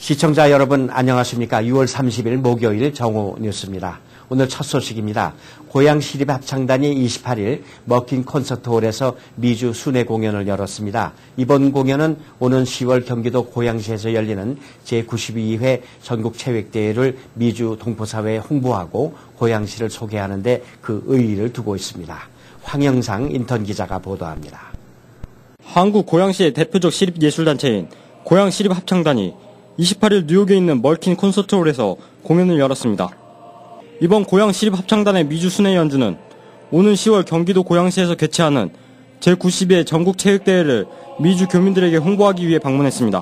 시청자 여러분 안녕하십니까. 6월 30일 목요일 정오 뉴스입니다. 오늘 첫 소식입니다. 고양시립합창단이 28일 머킨 콘서트홀에서 미주 순회 공연을 열었습니다. 이번 공연은 오는 10월 경기도 고양시에서 열리는 제92회 전국체육대회를 미주 동포사회에 홍보하고 고양시를 소개하는 데 그 의의를 두고 있습니다. 황영상 인턴 기자가 보도합니다. 한국 고양시의 대표적 시립예술단체인 고양시립합창단이 28일 뉴욕에 있는 멀킨 콘서트홀에서 공연을 열었습니다. 이번 고양시립합창단의 미주 순회 연주는 오는 10월 경기도 고양시에서 개최하는 제92회 전국체육대회를 미주 교민들에게 홍보하기 위해 방문했습니다.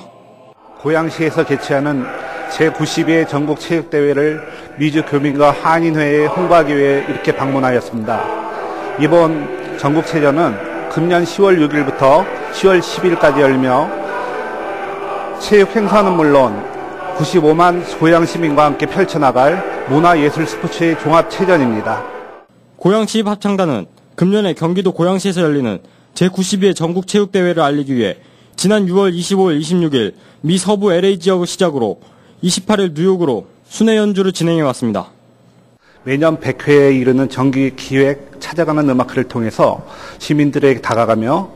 고양시에서 개최하는 제92회 전국체육대회를 미주 교민과 한인회에 홍보하기 위해 이렇게 방문하였습니다. 이번 전국체전은 금년 10월 6일부터 10월 10일까지 열리며 체육 행사는 물론 95만 고양 시민과 함께 펼쳐나갈 문화예술 스포츠의 종합체전입니다. 고양시립합창단은 금년에 경기도 고양시에서 열리는 제92회 전국체육대회를 알리기 위해 지난 6월 25일, 26일 미 서부 LA 지역을 시작으로 28일 뉴욕으로 순회 연주를 진행해왔습니다. 매년 100회에 이르는 정기 기획 찾아가는 음악회를 통해서 시민들에게 다가가며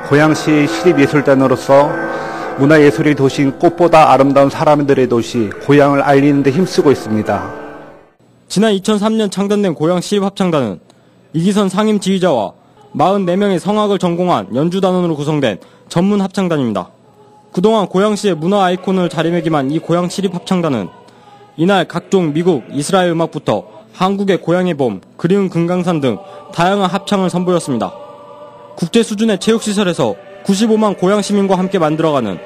고양시 시립예술단으로서 문화예술의 도시인 꽃보다 아름다운 사람들의 도시 고양을 알리는 데 힘쓰고 있습니다. 지난 2003년 창단된 고양시립합창단은 이기선 상임 지휘자와 44명의 성악을 전공한 연주단원으로 구성된 전문 합창단입니다. 그동안 고양시의 문화 아이콘을 자리매김한 이 고양시립합창단은 이날 각종 미국, 이스라엘 음악부터 한국의 고향의 봄, 그리운 금강산 등 다양한 합창을 선보였습니다. 국제 수준의 체육시설에서 95만 고양 시민과 함께 만들어가는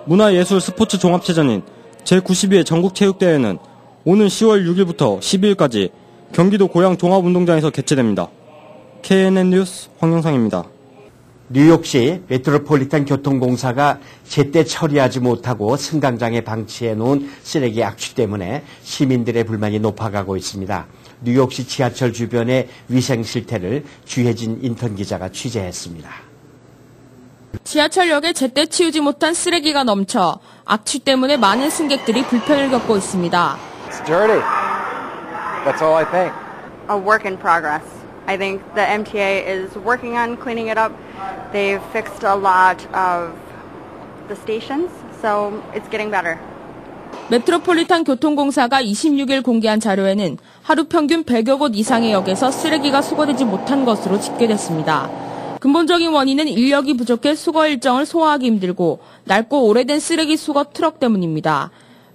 문화예술 스포츠 종합체전인 제92회 전국체육대회는 오는 10월 6일부터 12일까지 경기도 고양 종합운동장에서 개최됩니다. KNN 뉴스 황영상입니다. 뉴욕시 메트로폴리탄 교통공사가 제때 처리하지 못하고 승강장에 방치해 놓은 쓰레기 악취 때문에 시민들의 불만이 높아가고 있습니다. 뉴욕시 지하철 주변의 위생 실태를 주혜진 인턴 기자가 취재했습니다. 지하철역에 제때 치우지 못한 쓰레기가 넘쳐 악취 때문에 많은 승객들이 불편을 겪고 있습니다. It's dirty. That's all I think. A work in progress. I think the MTA is working on cleaning it up. They've fixed a lot of the stations, so it's getting better. 메트로폴리탄 교통공사가 26일 공개한 자료에는 하루 평균 100여 곳 이상의 역에서 쓰레기가 수거되지 못한 것으로 집계됐습니다. 근본적인 원인은 인력이 부족해 수거 일정을 소화하기 힘들고 낡고 오래된 쓰레기 수거 트럭 때문입니다.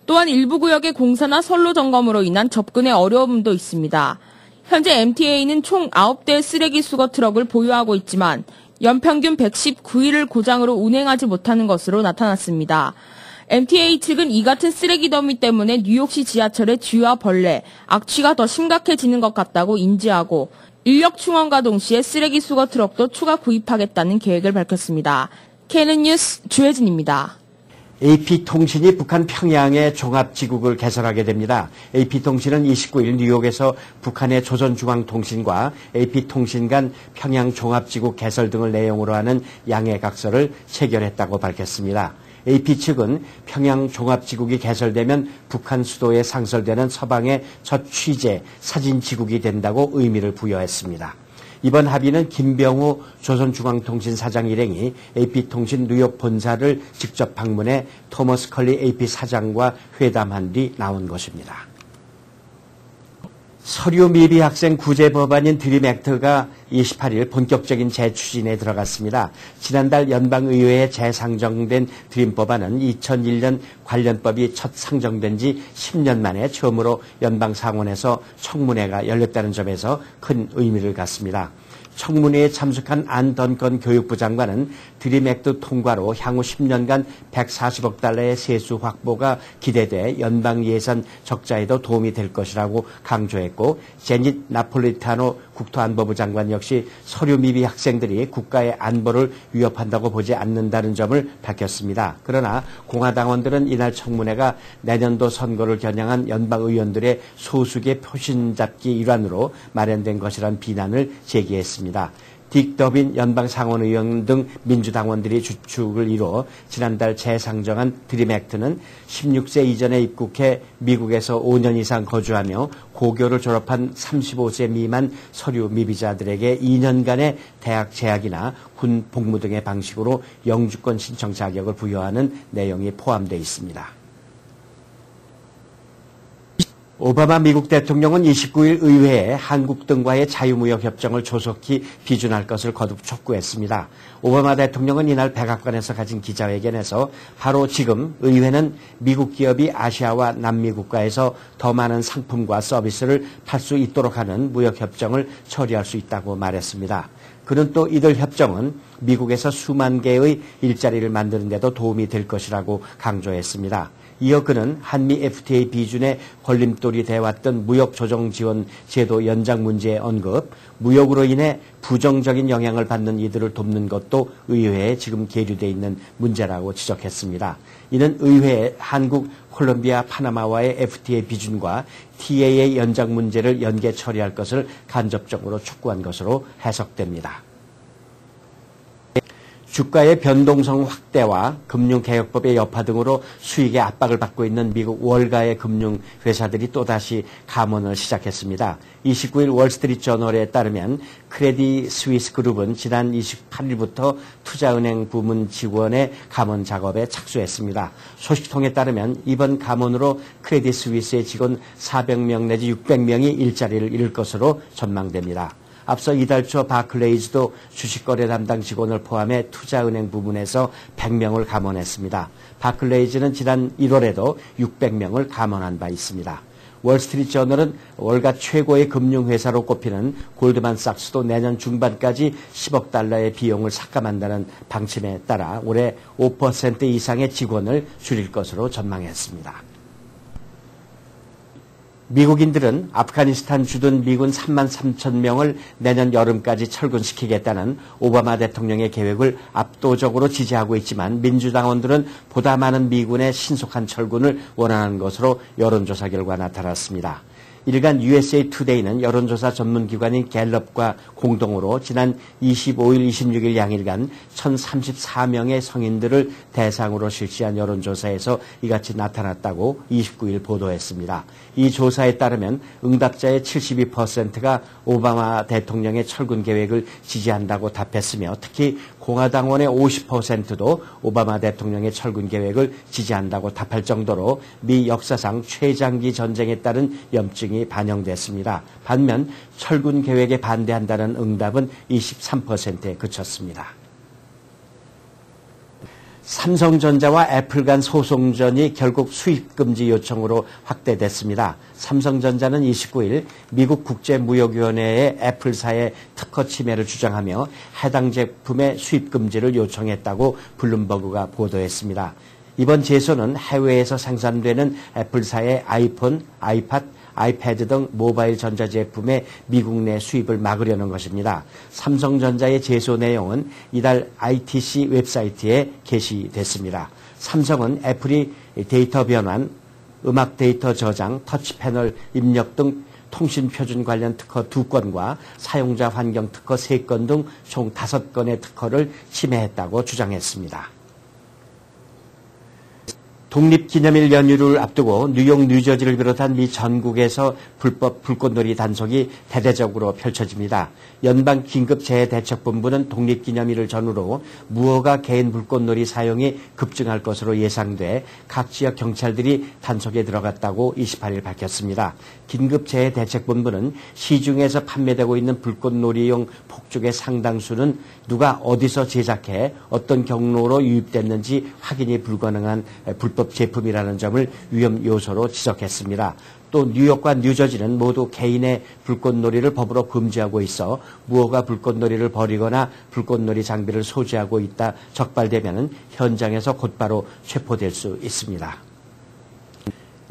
또한 일부 구역의 공사나 선로 점검으로 인한 접근에 어려움도 있습니다. 현재 MTA는 총 9대의 쓰레기 수거 트럭을 보유하고 있지만 연평균 119일을 고장으로 운행하지 못하는 것으로 나타났습니다. MTA 측은 이 같은 쓰레기 더미 때문에 뉴욕시 지하철의 쥐와 벌레, 악취가 더 심각해지는 것 같다고 인지하고 인력 충원과 동시에 쓰레기 수거 트럭도 추가 구입하겠다는 계획을 밝혔습니다. KNN 뉴스 주혜진입니다. AP통신이 북한 평양의 종합지국을 개설하게 됩니다. AP통신은 29일 뉴욕에서 북한의 조선중앙통신과 AP통신 간 평양 종합지국 개설 등을 내용으로 하는 양해각서를 체결했다고 밝혔습니다. AP 측은 평양 종합지국이 개설되면 북한 수도에 상설되는 서방의 첫 취재 사진지국이 된다고 의미를 부여했습니다. 이번 합의는 김병우 조선중앙통신 사장 일행이 AP통신 뉴욕 본사를 직접 방문해 토머스 컬리 AP 사장과 회담한 뒤 나온 것입니다. 서류 미비 학생 구제 법안인 드림 액트가 28일 본격적인 재추진에 들어갔습니다. 지난달 연방의회에 재상정된 드림 법안은 2001년 관련법이 첫 상정된 지 10년 만에 처음으로 연방상원에서 청문회가 열렸다는 점에서 큰 의미를 갖습니다. 청문회에 참석한 안 던컨 교육부 장관은 드림 액트 통과로 향후 10년간 140억 달러의 세수 확보가 기대돼 연방 예산 적자에도 도움이 될 것이라고 강조했고 제닛 나폴리타노 국토안보부 장관 역시 서류 미비 학생들이 국가의 안보를 위협한다고 보지 않는다는 점을 밝혔습니다. 그러나 공화당원들은 이날 청문회가 내년도 선거를 겨냥한 연방 의원들의 소수계 표심 잡기 일환으로 마련된 것이라는 비난을 제기했습니다. 딕 더빈 연방상원의원 등 민주당원들이 주축을 이뤄 지난달 재상정한 드림 액트는 16세 이전에 입국해 미국에서 5년 이상 거주하며 고교를 졸업한 35세 미만 서류 미비자들에게 2년간의 대학 재학이나 군 복무 등의 방식으로 영주권 신청 자격을 부여하는 내용이 포함되어 있습니다. 오바마 미국 대통령은 29일 의회에 한국 등과의 자유무역 협정을 조속히 비준할 것을 거듭 촉구했습니다. 오바마 대통령은 이날 백악관에서 가진 기자회견에서 바로 지금 의회는 미국 기업이 아시아와 남미 국가에서 더 많은 상품과 서비스를 팔 수 있도록 하는 무역 협정을 처리할 수 있다고 말했습니다. 그는 또 이들 협정은 미국에서 수만 개의 일자리를 만드는 데도 도움이 될 것이라고 강조했습니다. 이어 그는 한미 FTA 비준에 걸림돌이 돼왔던 무역조정지원 제도 연장 문제의 언급, 무역으로 인해 부정적인 영향을 받는 이들을 돕는 것도 의회에 지금 계류되어 있는 문제라고 지적했습니다. 이는 의회에 한국, 콜롬비아, 파나마와의 FTA 비준과 TAA 연장 문제를 연계 처리할 것을 간접적으로 촉구한 것으로 해석됩니다. 주가의 변동성 확대와 금융개혁법의 여파 등으로 수익의 압박을 받고 있는 미국 월가의 금융회사들이 또다시 감원을 시작했습니다. 29일 월스트리트저널에 따르면 크레딧 스위스 그룹은 지난 28일부터 투자은행 부문 직원의 감원 작업에 착수했습니다. 소식통에 따르면 이번 감원으로 크레딧 스위스의 직원 400명 내지 600명이 일자리를 잃을 것으로 전망됩니다. 앞서 이달 초 바클레이즈도 주식거래 담당 직원을 포함해 투자은행 부문에서 100명을 감원했습니다. 바클레이즈는 지난 1월에도 600명을 감원한 바 있습니다. 월스트리트저널은 월가 최고의 금융회사로 꼽히는 골드만삭스도 내년 중반까지 10억 달러의 비용을 삭감한다는 방침에 따라 올해 5% 이상의 직원을 줄일 것으로 전망했습니다. 미국인들은 아프가니스탄 주둔 미군 3만 3천 명을 내년 여름까지 철군시키겠다는 오바마 대통령의 계획을 압도적으로 지지하고 있지만 민주당원들은 보다 많은 미군의 신속한 철군을 원하는 것으로 여론조사 결과 나타났습니다. 일간 USA 투데이는 여론조사 전문기관인 갤럽과 공동으로 지난 25일, 26일 양일간 1,034명의 성인들을 대상으로 실시한 여론조사에서 이같이 나타났다고 29일 보도했습니다. 이 조사에 따르면 응답자의 72%가 오바마 대통령의 철군 계획을 지지한다고 답했으며 특히 공화당원의 50%도 오바마 대통령의 철군 계획을 지지한다고 답할 정도로 미 역사상 최장기 전쟁에 따른 염증이 반영됐습니다. 반면 철군 계획에 반대한다는 응답은 23%에 그쳤습니다. 삼성전자와 애플 간 소송전이 결국 수입금지 요청으로 확대됐습니다. 삼성전자는 29일 미국 국제무역위원회에 애플사의 특허 침해를 주장하며 해당 제품의 수입금지를 요청했다고 블룸버그가 보도했습니다. 이번 제소는 해외에서 생산되는 애플사의 아이폰, 아이팟, 아이패드 등 모바일 전자제품의 미국 내 수입을 막으려는 것입니다. 삼성전자의 제소 내용은 이달 ITC 웹사이트에 게시됐습니다. 삼성은 애플이 데이터 변환, 음악 데이터 저장, 터치 패널 입력 등 통신 표준 관련 특허 2건과 사용자 환경 특허 3건 등 총 5건의 특허를 침해했다고 주장했습니다. 독립기념일 연휴를 앞두고 뉴욕, 뉴저지를 비롯한 미 전국에서 불법 불꽃놀이 단속이 대대적으로 펼쳐집니다. 연방긴급재해대책본부는 독립기념일을 전후로 무허가 개인 불꽃놀이 사용이 급증할 것으로 예상돼 각 지역 경찰들이 단속에 들어갔다고 28일 밝혔습니다. 긴급재해대책본부는 시중에서 판매되고 있는 불꽃놀이용 폭죽의 상당수는 누가 어디서 제작해 어떤 경로로 유입됐는지 확인이 불가능한 불법 제품이라는 점을 위험 요소로 지적했습니다. 또 뉴욕과 뉴저지는 모두 개인의 불꽃놀이를 법으로 금지하고 있어 무허가 불꽃놀이를 벌이거나 불꽃놀이 장비를 소지하고 있다 적발되면 현장에서 곧바로 체포될 수 있습니다.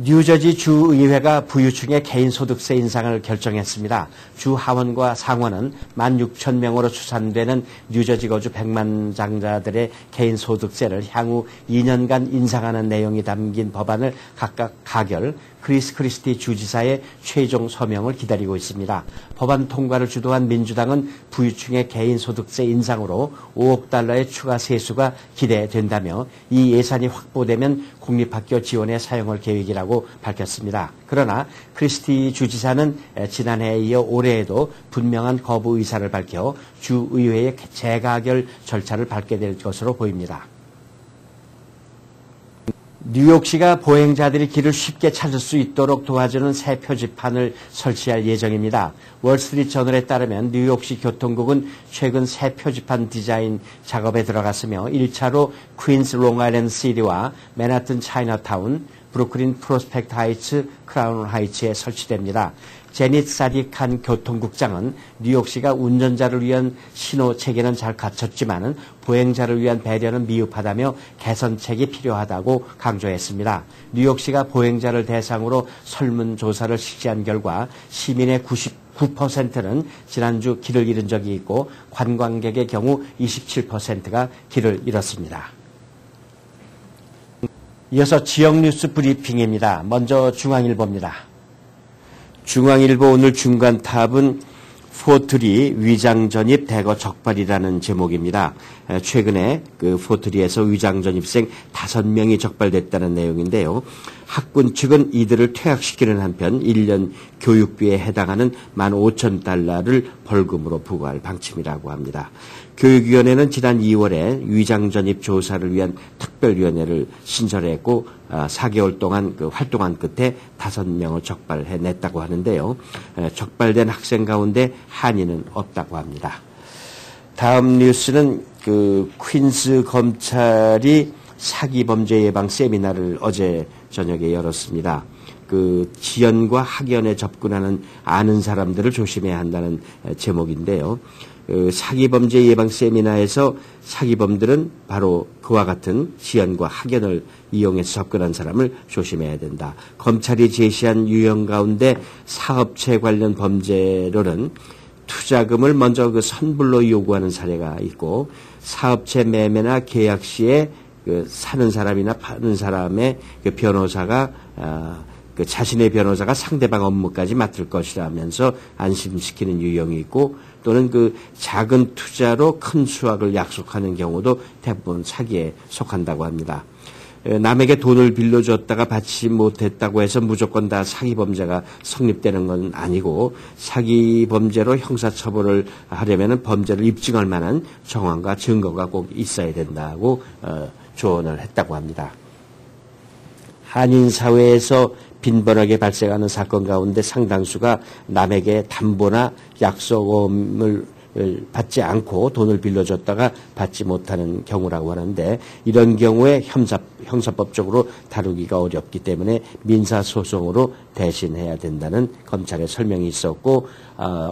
뉴저지 주의회가 부유층의 개인소득세 인상을 결정했습니다. 주 하원과 상원은 16,000명으로 추산되는 뉴저지 거주 100만 장자들의 개인소득세를 향후 2년간 인상하는 내용이 담긴 법안을 각각 가결, 크리스 크리스티 주지사의 최종 서명을 기다리고 있습니다. 법안 통과를 주도한 민주당은 부유층의 개인소득세 인상으로 5억 달러의 추가 세수가 기대된다며 이 예산이 확보되면 공립학교 지원에 사용할 계획이라고 밝혔습니다. 그러나 크리스티 주지사는 지난해에 이어 올해에도 분명한 거부 의사를 밝혀 주의회의 재가결 절차를 밟게 될 것으로 보입니다. 뉴욕시가 보행자들이 길을 쉽게 찾을 수 있도록 도와주는 새 표지판을 설치할 예정입니다. 월스트리트 저널에 따르면 뉴욕시 교통국은 최근 새 표지판 디자인 작업에 들어갔으며 1차로 퀸스 롱아일랜드 시티와 맨하튼 차이나타운, 브루클린 프로스펙트 하이츠, 크라운 하이츠에 설치됩니다. 제닛 사디칸 교통국장은 뉴욕시가 운전자를 위한 신호 체계는 잘 갖췄지만 보행자를 위한 배려는 미흡하다며 개선책이 필요하다고 강조했습니다. 뉴욕시가 보행자를 대상으로 설문조사를 실시한 결과 시민의 99%는 지난주 길을 잃은 적이 있고 관광객의 경우 27%가 길을 잃었습니다. 이어서 지역 뉴스 브리핑입니다. 먼저 중앙일보입니다. 중앙일보 오늘 중간탑은 포트리 위장 전입 대거 적발이라는 제목입니다. 최근에 그 포트리에서 위장 전입생 5명이 적발됐다는 내용인데요. 학군 측은 이들을 퇴학시키는 한편 1년 교육비에 해당하는 15,000달러를 벌금으로 부과할 방침이라고 합니다. 교육위원회는 지난 2월에 위장 전입 조사를 위한 특별위원회를 신설했고 4개월 동안 그 활동한 끝에 5명을 적발해냈다고 하는데요. 적발된 학생 가운데 한인은 없다고 합니다. 다음 뉴스는 그 퀸스 검찰이 사기 범죄 예방 세미나를 어제 저녁에 열었습니다. 그 지연과 학연에 접근하는 아는 사람들을 조심해야 한다는 제목인데요. 사기 범죄 예방 세미나에서 사기범들은 바로 그와 같은 지연과 학연을 이용해서 접근한 사람을 조심해야 된다. 검찰이 제시한 유형 가운데 사업체 관련 범죄로는 투자금을 먼저 그 선불로 요구하는 사례가 있고 사업체 매매나 계약 시에 그 사는 사람이나 파는 사람의 그 변호사가 그 자신의 변호사가 상대방 업무까지 맡을 것이라면서 안심시키는 유형이 있고 또는 그 작은 투자로 큰 수확을 약속하는 경우도 대부분 사기에 속한다고 합니다. 남에게 돈을 빌려줬다가 받지 못했다고 해서 무조건 다 사기범죄가 성립되는 건 아니고 사기범죄로 형사처벌을 하려면 범죄를 입증할 만한 정황과 증거가 꼭 있어야 된다고 조언을 했다고 합니다. 한인 사회에서 빈번하게 발생하는 사건 가운데 상당수가 남에게 담보나 약속을 받지 않고 돈을 빌려줬다가 받지 못하는 경우라고 하는데 이런 경우에 형사법적으로 다루기가 어렵기 때문에 민사소송으로 대신해야 된다는 검찰의 설명이 있었고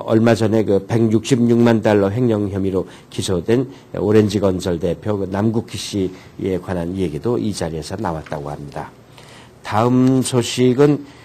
얼마 전에 그 166만 달러 횡령 혐의로 기소된 오렌지건설 대표 그 남국희 씨에 관한 얘기도 이 자리에서 나왔다고 합니다. 다음 소식은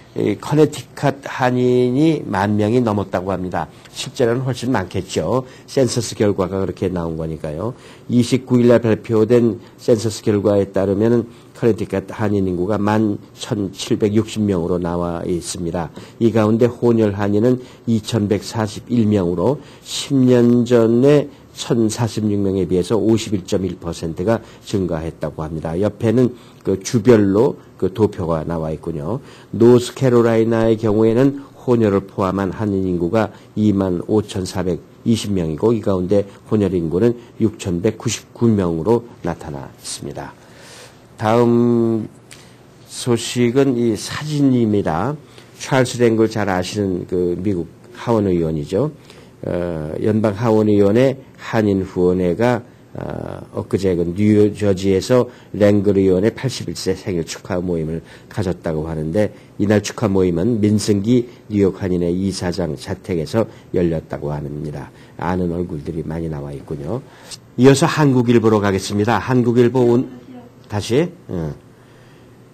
커네티컷 한인이 10,000명이 넘었다고 합니다. 실제로는 훨씬 많겠죠. 센서스 결과가 그렇게 나온 거니까요. 29일날 발표된 센서스 결과에 따르면 커네티컷 한인 인구가 11,760명으로 나와 있습니다. 이 가운데 혼혈 한인은 2,141명으로 10년 전에 1,046명에 비해서 51.1%가 증가했다고 합니다. 옆에는 그 주별로 그 도표가 나와 있군요. 노스캐롤라이나의 경우에는 혼혈을 포함한 한인 인구가 25,420명이고 이 가운데 혼혈 인구는 6,199명으로 나타나 있습니다. 다음 소식은 이 사진입니다. 찰스 랭글 잘 아시는 그 미국 하원 의원이죠. 연방 하원의원의 한인후원회가 엊그제 그 뉴저지에서 랭글 의원의 81세 생일 축하 모임을 가졌다고 하는데 이날 축하 모임은 민승기 뉴욕 한인회 이사장 자택에서 열렸다고 합니다. 아는 얼굴들이 많이 나와 있군요. 이어서 한국일보로 가겠습니다. 한국일보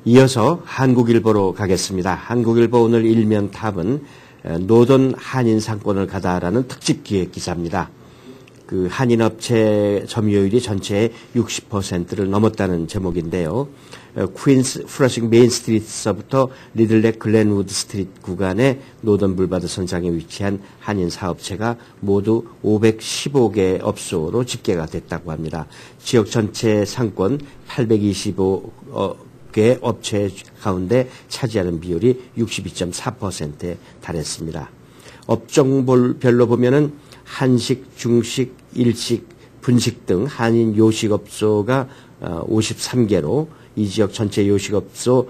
이어서 한국일보로 가겠습니다. 한국일보 오늘 일면 탑은 노던 한인 상권을 가다라는 특집 기획 기사입니다. 그 한인업체 점유율이 전체의 60%를 넘었다는 제목인데요. 퀸스 플러싱 메인 스트리트서부터 리들렉 글렌우드 스트리트 구간의 노던 불바드 선상에 위치한 한인 사업체가 모두 515개 업소로 집계가 됐다고 합니다. 지역 전체 상권 825개 업체 가운데 차지하는 비율이 62.4%에 달했습니다. 업종별로 보면은 한식, 중식, 일식, 분식 등 한인 요식업소가 53개로 이 지역 전체 요식업소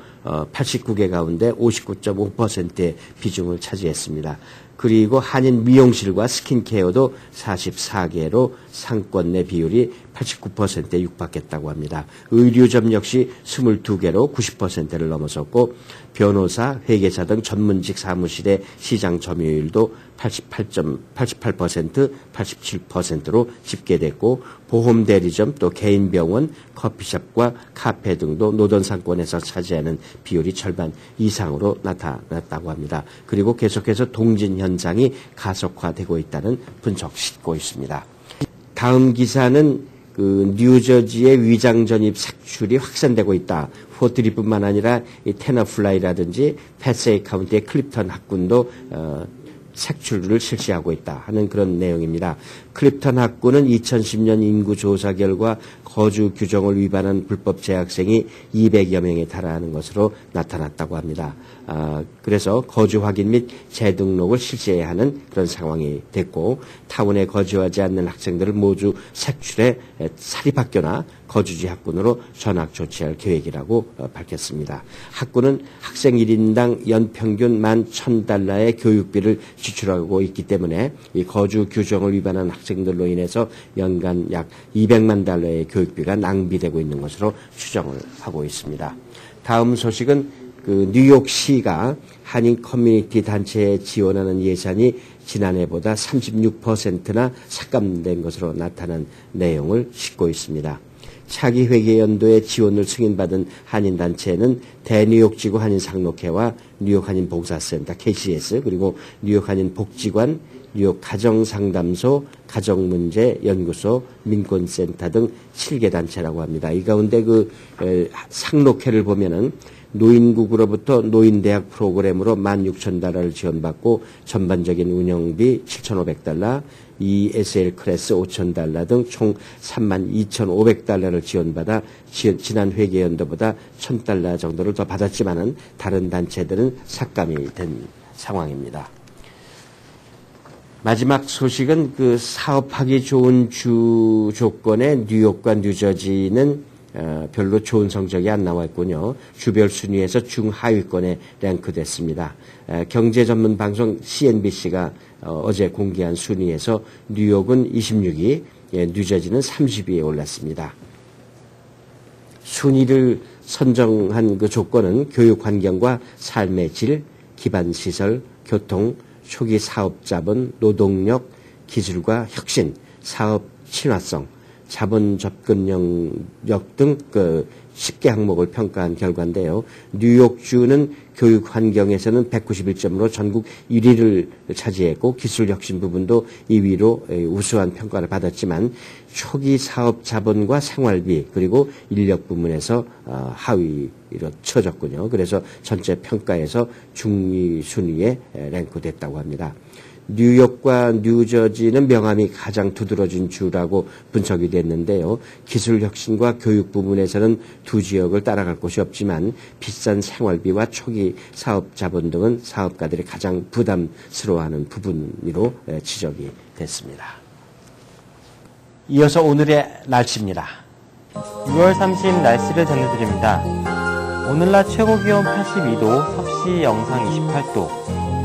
89개 가운데 59.5%의 비중을 차지했습니다. 그리고 한인 미용실과 스킨케어도 44개로 상권 내 비율이 89%에 육박했다고 합니다. 의류점 역시 22개로 90%를 넘어섰고 변호사, 회계사 등 전문직 사무실의 시장 점유율도 88%, 87%로 집계됐고 보험 대리점 또 개인 병원, 커피숍과 카페 등도 노던 상권에서 차지하는 비율이 절반 이상으로 나타났다고 합니다. 그리고 계속해서 동진 현상이 가속화되고 있다는 분석 싣고 있습니다. 다음 기사는 그 뉴저지의 위장 전입 색출이 확산되고 있다. 포트리뿐만 아니라 이 테너플라이라든지 패세이 카운티의 클립턴 학군도 색출을 실시하고 있다 하는 그런 내용입니다. 클립턴 학군은 2010년 인구조사 결과 거주 규정을 위반한 불법 재학생이 200여 명에 달하는 것으로 나타났다고 합니다. 그래서 거주 확인 및 재등록을 실시해야 하는 그런 상황이 됐고 타운에 거주하지 않는 학생들을 모두 색출해 사립학교나 거주지 학군으로 전학 조치할 계획이라고 밝혔습니다. 학군은 학생 1인당 연평균 11,000달러의 교육비를 지출하고 있기 때문에 이 거주 규정을 위반한 학생들로 인해서 연간 약 200만 달러의 교육비가 낭비되고 있는 것으로 추정을 하고 있습니다. 다음 소식은 그 뉴욕시가 한인 커뮤니티 단체에 지원하는 예산이 지난해보다 36%나 삭감된 것으로 나타난 내용을 싣고 있습니다. 차기 회계연도에 지원을 승인받은 한인단체는 대뉴욕지구 한인상록회와 뉴욕 한인봉사센터 KCS 그리고 뉴욕 한인복지관, 뉴욕 가정상담소, 가정문제연구소, 민권센터 등 7개 단체라고 합니다. 이 가운데 그 상록회를 보면은 노인국으로부터 노인대학 프로그램으로 16,000달러를 지원받고 전반적인 운영비 7,500달러, ESL 클래스 5,000달러 등 총 32,500달러를 지원받아 지난 회계연도보다 1,000달러 정도를 더 받았지만은 다른 단체들은 삭감이 된 상황입니다. 마지막 소식은 그 사업하기 좋은 주 조건의 뉴욕과 뉴저지는 별로 좋은 성적이 안 나왔군요. 주별 순위에서 중하위권에 랭크됐습니다. 경제 전문 방송 CNBC가 어제 공개한 순위에서 뉴욕은 26위, 뉴저지는 30위에 올랐습니다. 순위를 선정한 그 조건은 교육 환경과 삶의 질, 기반 시설, 교통, 초기 사업 자본, 노동력, 기술과 혁신, 사업 친화성, 자본 접근력 등 그 10개 항목을 평가한 결과인데요. 뉴욕주는 교육 환경에서는 191점으로 전국 1위를 차지했고 기술 혁신 부분도 2위로 우수한 평가를 받았지만 초기 사업 자본과 생활비 그리고 인력 부문에서 하위로 처졌군요. 그래서 전체 평가에서 중위 순위에 랭크됐다고 합니다. 뉴욕과 뉴저지는 명함이 가장 두드러진 주라고 분석이 됐는데요. 기술 혁신과 교육 부분에서는 두 지역을 따라갈 곳이 없지만 비싼 생활비와 초기 사업 자본 등은 사업가들이 가장 부담스러워하는 부분으로 지적이 됐습니다. 이어서 오늘의 날씨입니다. 6월 30일 날씨를 전해드립니다. 오늘날 최고기온 82도, 섭씨 영상 28도,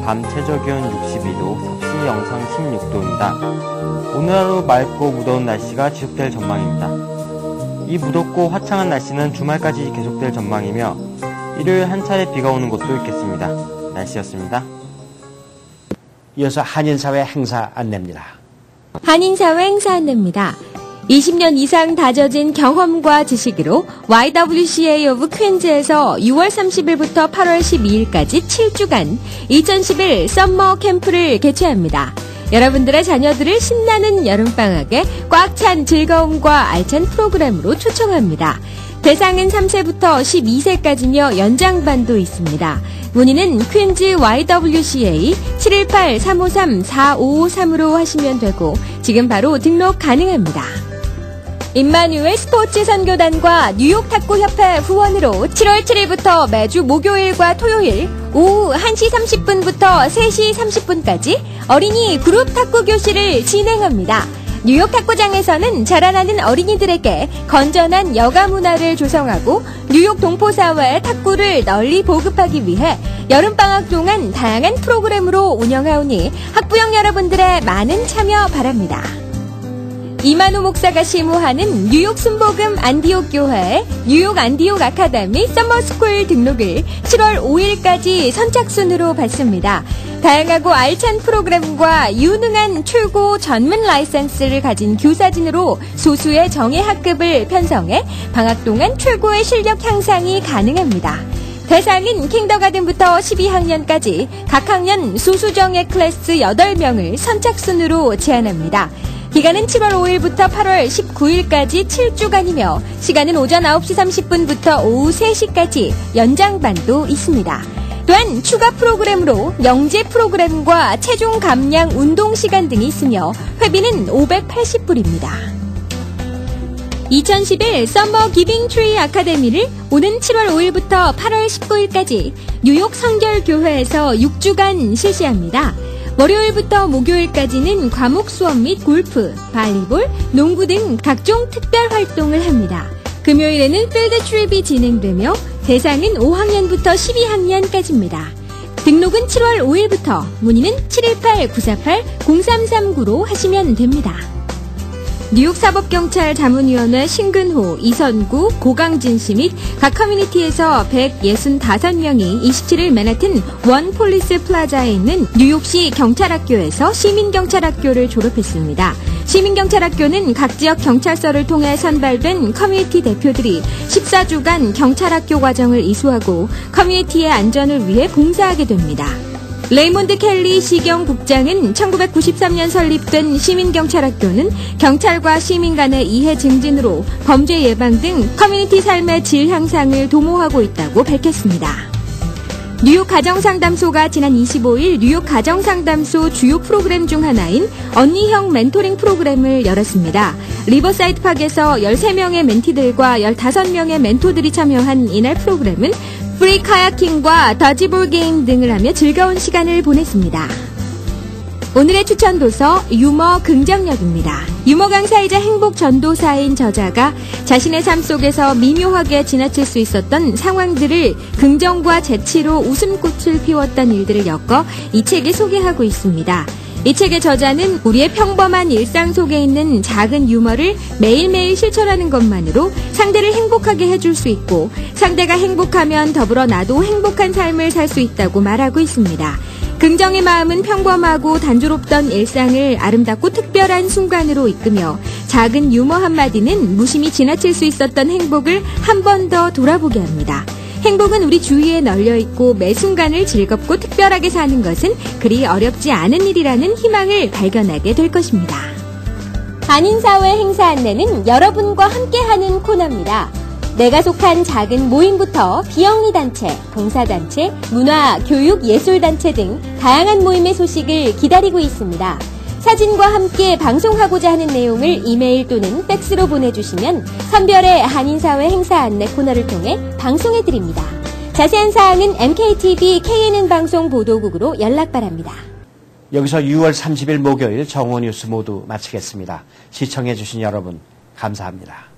밤 최저기온 62도, 섭씨 영상 16도입니다. 오늘 하루 맑고 무더운 날씨가 지속될 전망입니다. 이 무덥고 화창한 날씨는 주말까지 계속될 전망이며 일요일 한 차례 비가 오는 곳도 있겠습니다. 날씨였습니다. 이어서 한인사회 행사 안내입니다. 한인사회 행사 안내입니다. 20년 이상 다져진 경험과 지식으로 YWCA of 퀸즈에서 6월 30일부터 8월 12일까지 7주간 2011 썸머 캠프를 개최합니다. 여러분들의 자녀들을 신나는 여름방학에 꽉 찬 즐거움과 알찬 프로그램으로 초청합니다. 대상은 3세부터 12세까지며 연장반도 있습니다. 문의는 퀸즈 YWCA 718-353-4553으로 하시면 되고 지금 바로 등록 가능합니다. 임마누엘 스포츠 선교단과 뉴욕 탁구협회 후원으로 7월 7일부터 매주 목요일과 토요일 오후 1시 30분부터 3시 30분까지 어린이 그룹 탁구 교실을 진행합니다. 뉴욕 탁구장에서는 자라나는 어린이들에게 건전한 여가 문화를 조성하고 뉴욕 동포사회의 탁구를 널리 보급하기 위해 여름방학 동안 다양한 프로그램으로 운영하오니 학부형 여러분들의 많은 참여 바랍니다. 이만호 목사가 시무하는 뉴욕 순복음 안디옥 교회의 뉴욕 안디옥 아카데미 서머스쿨 등록을 7월 5일까지 선착순으로 받습니다. 다양하고 알찬 프로그램과 유능한 최고 전문 라이센스를 가진 교사진으로 소수의 정예 학급을 편성해 방학 동안 최고의 실력 향상이 가능합니다. 대상은 kindergarten부터 12학년까지 각 학년 소수정예 클래스 8명을 선착순으로 제한합니다. 기간은 7월 5일부터 8월 19일까지 7주간이며 시간은 오전 9시 30분부터 오후 3시까지 연장반도 있습니다. 또한 추가 프로그램으로 영재 프로그램과 체중 감량 운동 시간 등이 있으며 회비는 $580입니다. 2011 서머 기빙 트리 아카데미를 오는 7월 5일부터 8월 19일까지 뉴욕 성결교회에서 6주간 실시합니다. 월요일부터 목요일까지는 과목 수업 및 골프, 발리볼, 농구 등 각종 특별 활동을 합니다. 금요일에는 필드 트립이 진행되며 대상은 5학년부터 12학년까지입니다. 등록은 7월 5일부터 문의는 718-948-0339로 하시면 됩니다. 뉴욕 사법경찰 자문위원회 신근호, 이선구, 고강진 씨 및 각 커뮤니티에서 165명이 27일 맨하튼 원 폴리스 플라자에 있는 뉴욕시 경찰학교에서 시민경찰학교를 졸업했습니다. 시민경찰학교는 각 지역 경찰서를 통해 선발된 커뮤니티 대표들이 14주간 경찰학교 과정을 이수하고 커뮤니티의 안전을 위해 봉사하게 됩니다. 레이몬드 켈리 시경국장은 1993년 설립된 시민경찰학교는 경찰과 시민 간의 이해 증진으로 범죄 예방 등 커뮤니티 삶의 질 향상을 도모하고 있다고 밝혔습니다. 뉴욕 가정상담소가 지난 25일 뉴욕 가정상담소 주요 프로그램 중 하나인 언니형 멘토링 프로그램을 열었습니다. 리버사이드 파크에서 13명의 멘티들과 15명의 멘토들이 참여한 이날 프로그램은 프리 카야킹과 더지볼 게임 등을 하며 즐거운 시간을 보냈습니다. 오늘의 추천 도서 유머 긍정력입니다. 유머 강사이자 행복 전도사인 저자가 자신의 삶 속에서 미묘하게 지나칠 수 있었던 상황들을 긍정과 재치로 웃음꽃을 피웠던 일들을 엮어 이 책에 소개하고 있습니다. 이 책의 저자는 우리의 평범한 일상 속에 있는 작은 유머를 매일매일 실천하는 것만으로 상대를 행복하게 해줄 수 있고 상대가 행복하면 더불어 나도 행복한 삶을 살 수 있다고 말하고 있습니다. 긍정의 마음은 평범하고 단조롭던 일상을 아름답고 특별한 순간으로 이끄며 작은 유머 한마디는 무심히 지나칠 수 있었던 행복을 한 번 더 돌아보게 합니다. 행복은 우리 주위에 널려있고 매 순간을 즐겁고 특별하게 사는 것은 그리 어렵지 않은 일이라는 희망을 발견하게 될 것입니다. 한인사회 행사 안내는 여러분과 함께하는 코너입니다. 내가 속한 작은 모임부터 비영리단체, 봉사단체, 문화, 교육, 예술단체 등 다양한 모임의 소식을 기다리고 있습니다. 사진과 함께 방송하고자 하는 내용을 이메일 또는 팩스로 보내주시면 선별의 한인사회 행사 안내 코너를 통해 방송해드립니다. 자세한 사항은 MKTV KNN방송 보도국으로 연락 바랍니다. 여기서 6월 30일 목요일 정오뉴스 모두 마치겠습니다. 시청해주신 여러분 감사합니다.